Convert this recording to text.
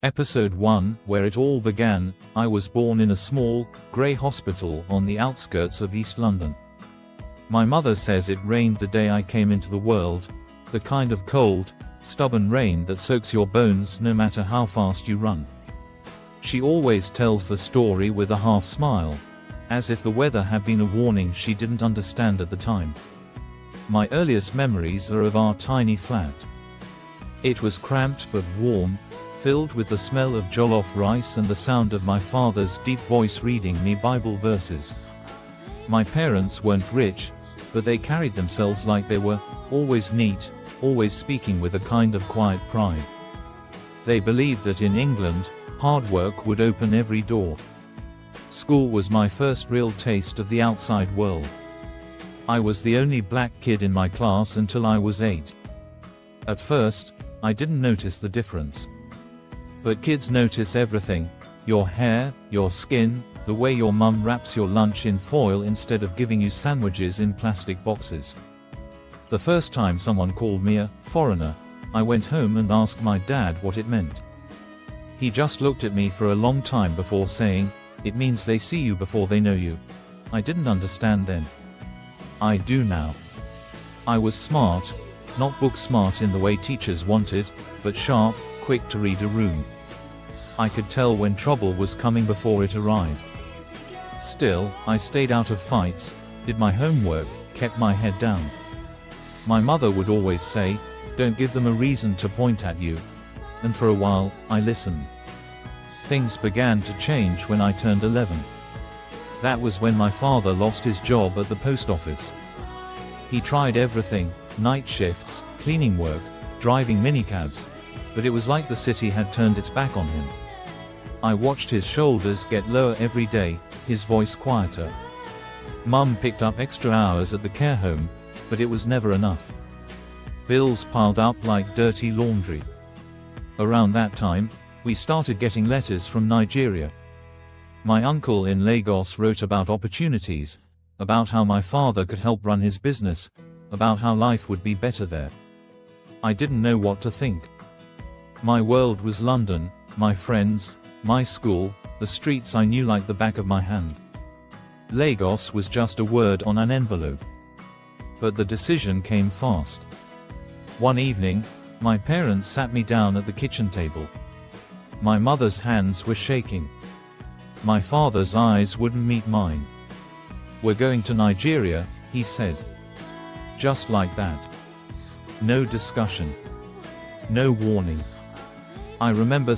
Episode 1, Where It All Began. I was born in a small, grey hospital on the outskirts of East London. My mother says it rained the day I came into the world, the kind of cold, stubborn rain that soaks your bones no matter how fast you run. She always tells the story with a half smile, as if the weather had been a warning she didn't understand at the time. My earliest memories are of our tiny flat. It was cramped but warm, filled with the smell of jollof rice and the sound of my father's deep voice reading me Bible verses. My parents weren't rich, but they carried themselves like they were, always neat, always speaking with a kind of quiet pride. They believed that in England, hard work would open every door. School was my first real taste of the outside world. I was the only black kid in my class until I was 8. At first, I didn't notice the difference. But kids notice everything: your hair, your skin, the way your mum wraps your lunch in foil instead of giving you sandwiches in plastic boxes. The first time someone called me a foreigner, I went home and asked my dad what it meant. He just looked at me for a long time before saying, "It means they see you before they know you." I didn't understand then. I do now. I was smart, not book smart in the way teachers wanted, but sharp, quick to read a room. I could tell when trouble was coming before it arrived. Still, I stayed out of fights, did my homework, kept my head down. My mother would always say, "Don't give them a reason to point at you." And for a while, I listened. Things began to change when I turned 11. That was when my father lost his job at the post office. He tried everything: night shifts, cleaning work, driving minicabs, but it was like the city had turned its back on him. I watched his shoulders get lower every day, his voice quieter. Mum picked up extra hours at the care home, but it was never enough. Bills piled up like dirty laundry. Around that time, we started getting letters from Nigeria. My uncle in Lagos wrote about opportunities, about how my father could help run his business, about how life would be better there. I didn't know what to think. My world was London, my friends, my school, the streets I knew like the back of my hand. Lagos was just a word on an envelope. But the decision came fast. One evening, my parents sat me down at the kitchen table. My mother's hands were shaking. My father's eyes wouldn't meet mine. "We're going to Nigeria," he said. Just like that. No discussion. No warning. I remember